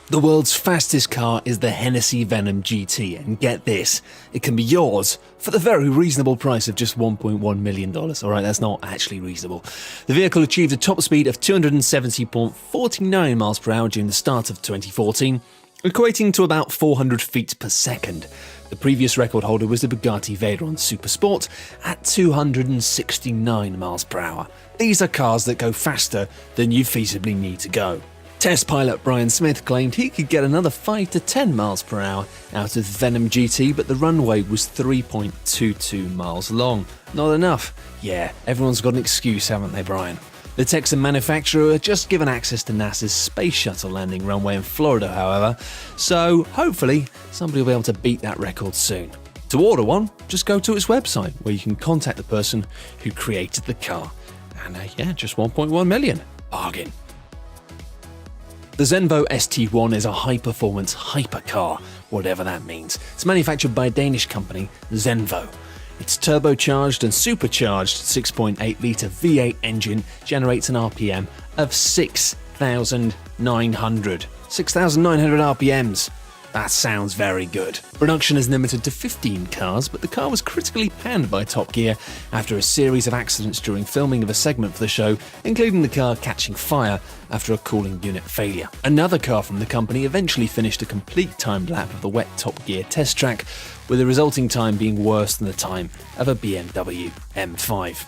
The world's fastest car is the Hennessy Venom GT, and get this, it can be yours for the very reasonable price of just $1.1 million. Alright, that's not actually reasonable. The vehicle achieved a top speed of 270.49 miles per hour during the start of 2014, equating to about 400 feet per second. The previous record holder was the Bugatti Veyron Supersport at 269 miles per hour. These are cars that go faster than you feasibly need to go. Test pilot Brian Smith claimed he could get another 5 to 10 miles per hour out of Venom GT, but the runway was 3.22 miles long. Not enough. Yeah, everyone's got an excuse, haven't they, Brian? The Texan manufacturer are just given access to NASA's Space Shuttle landing runway in Florida, however, so hopefully somebody will be able to beat that record soon. To order one, just go to its website where you can contact the person who created the car. And just 1.1 million. Bargain. The Zenvo ST1 is a high-performance hypercar, whatever that means. It's manufactured by a Danish company, Zenvo. Its turbocharged and supercharged 6.8-litre V8 engine generates an RPM of 6,900. 6,900 RPMs. That sounds very good. Production is limited to 15 cars, but the car was critically panned by Top Gear after a series of accidents during filming of a segment for the show, including the car catching fire after a cooling unit failure. Another car from the company eventually finished a complete timed lap of the wet Top Gear test track, with the resulting time being worse than the time of a BMW M5.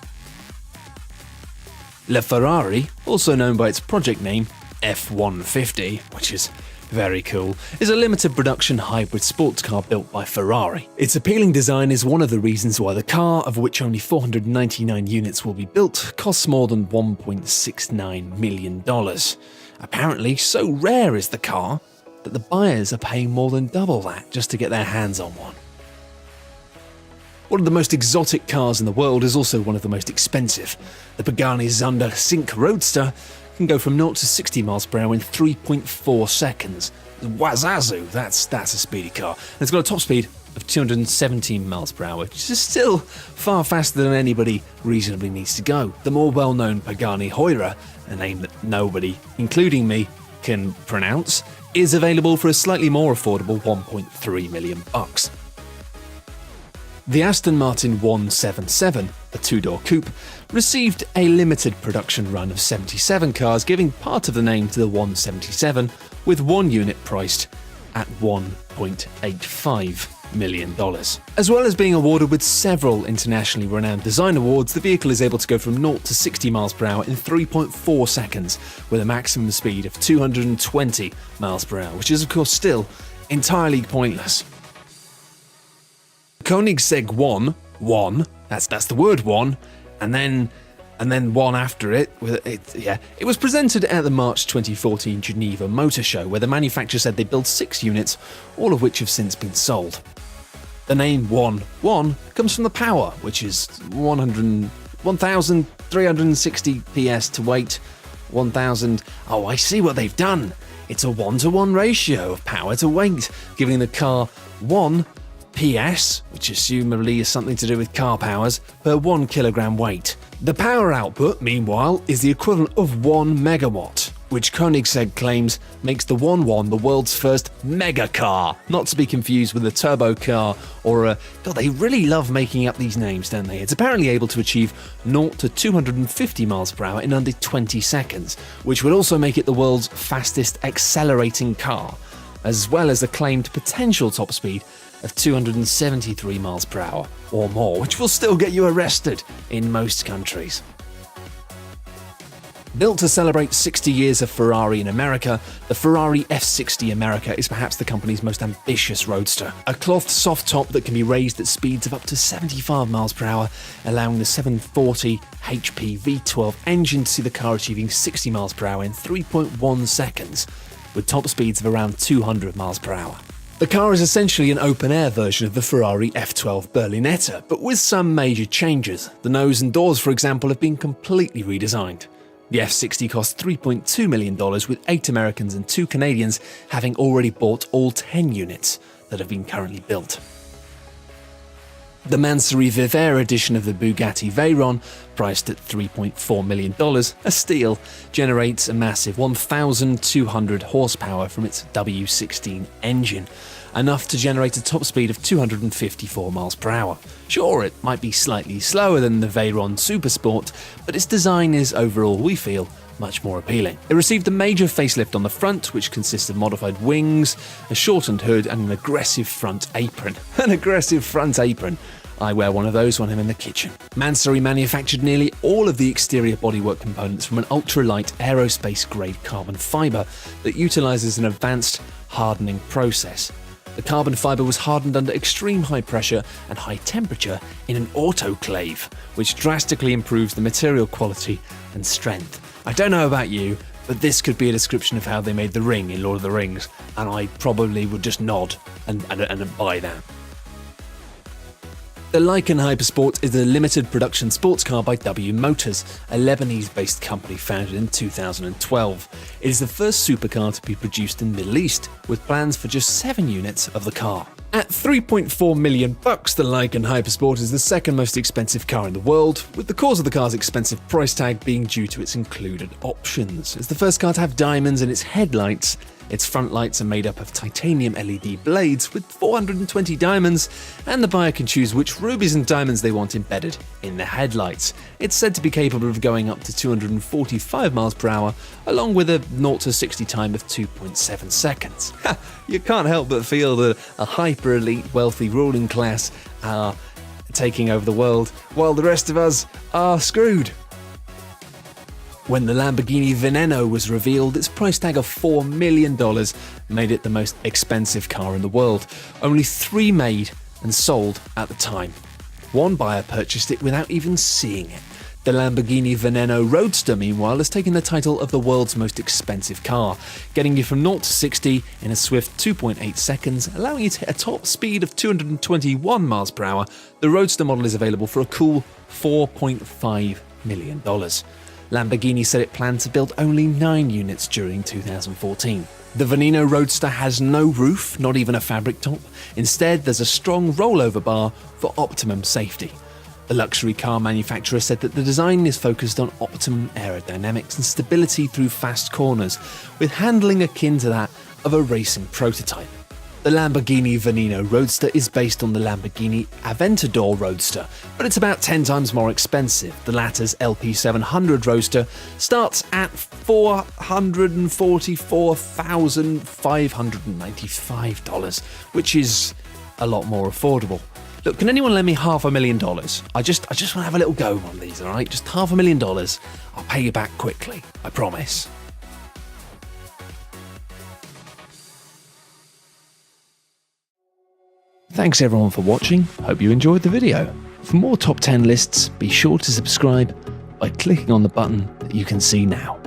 LaFerrari, also known by its project name F-150, which is very cool, is a limited production hybrid sports car built by Ferrari. Its appealing design is one of the reasons why the car, of which only 499 units will be built, costs more than $1.69 million. Apparently, so rare is the car that the buyers are paying more than double that just to get their hands on one. One of the most exotic cars in the world is also one of the most expensive. The Pagani Zonda Sync Roadster can go from 0 to 60 miles per hour in 3.4 seconds. Wazazu, that's a speedy car. And it's got a top speed of 217 miles per hour, which is still far faster than anybody reasonably needs to go. The more well-known Pagani Huayra, a name that nobody, including me, can pronounce, is available for a slightly more affordable $1.3 million. The Aston Martin 177, a two-door coupe, received a limited production run of 77 cars, giving part of the name to the 177, with one unit priced at $1.85 million. As well as being awarded with several internationally renowned design awards, the vehicle is able to go from 0 to 60 miles per hour in 3.4 seconds, with a maximum speed of 220 miles per hour, which is of course still entirely pointless. Koenigsegg 1, that's the word one, and then one after it. It was presented at the March 2014 Geneva Motor Show, where the manufacturer said they built 6 units, all of which have since been sold. The name 1 comes from the power, which is 1,360 PS to weight, 1,000. Oh, I see what they've done. It's a 1-to-1 ratio of power to weight, giving the car 1 PS, which assumably is something to do with car powers, per 1 kilogram weight. The power output, meanwhile, is the equivalent of 1 megawatt, which Koenigsegg claims makes the 1.1 the world's first mega car, not to be confused with a turbo car or a... God, they really love making up these names, don't they? It's apparently able to achieve 0 to 250 miles per hour in under 20 seconds, which would also make it the world's fastest accelerating car, as well as the claimed potential top speed of 273 miles per hour or more, which will still get you arrested in most countries. Built to celebrate 60 years of Ferrari in America, the Ferrari F60 America is perhaps the company's most ambitious roadster. A cloth soft top that can be raised at speeds of up to 75 miles per hour, allowing the 740 HP V12 engine to see the car achieving 60 miles per hour in 3.1 seconds, with top speeds of around 200 miles per hour. The car is essentially an open-air version of the Ferrari F12 Berlinetta, but with some major changes. The nose and doors, for example, have been completely redesigned. The F60 cost $3.2 million, with 8 Americans and 2 Canadians having already bought all 10 units that have been currently built. The Mansory Vivair edition of the Bugatti Veyron, priced at $3.4 million, a steal, generates a massive 1,200 horsepower from its W16 engine, enough to generate a top speed of 254 miles per hour. Sure, it might be slightly slower than the Veyron Supersport, but its design is overall, we feel, much more appealing. It received a major facelift on the front, which consists of modified wings, a shortened hood, and an aggressive front apron. An aggressive front apron. I wear one of those when I'm in the kitchen. Mansory manufactured nearly all of the exterior bodywork components from an ultralight aerospace-grade carbon fibre that utilises an advanced hardening process. The carbon fibre was hardened under extreme high pressure and high temperature in an autoclave, which drastically improves the material quality and strength. I don't know about you, but this could be a description of how they made the ring in Lord of the Rings, and I probably would just nod and buy that. The Lykan Hypersport is a limited production sports car by W Motors, a Lebanese-based company founded in 2012. It is the first supercar to be produced in the Middle East, with plans for just 7 units of the car. At $3.4 million, the Lykan Hypersport is the second most expensive car in the world, with the cause of the car's expensive price tag being due to its included options. It's the first car to have diamonds in its headlights. Its front lights are made up of titanium LED blades with 420 diamonds, and the buyer can choose which rubies and diamonds they want embedded in the headlights. It's said to be capable of going up to 245 miles per hour, along with a 0 to 60 time of 2.7 seconds. You can't help but feel that a hyper-elite, wealthy ruling class are taking over the world, while the rest of us are screwed. When the Lamborghini Veneno was revealed, its price tag of $4 million made it the most expensive car in the world. Only 3 made and sold at the time. One buyer purchased it without even seeing it. The Lamborghini Veneno Roadster, meanwhile, has taken the title of the world's most expensive car, getting you from 0 to 60 in a swift 2.8 seconds, allowing you to hit a top speed of 221 miles per hour. The Roadster model is available for a cool $4.5 million. Lamborghini said it planned to build only 9 units during 2014. The Veneno Roadster has no roof, not even a fabric top. Instead, there's a strong rollover bar for optimum safety. The luxury car manufacturer said that the design is focused on optimum aerodynamics and stability through fast corners, with handling akin to that of a racing prototype. The Lamborghini Veneno Roadster is based on the Lamborghini Aventador Roadster, but it's about 10 times more expensive. The latter's LP700 Roadster starts at $444,595, which is a lot more affordable. Look, can anyone lend me $500,000? I just want to have a little go on these, all right? Just $500,000. I'll pay you back quickly, I promise. Thanks everyone for watching, hope you enjoyed the video. For more top 10 lists, be sure to subscribe by clicking on the button that you can see now.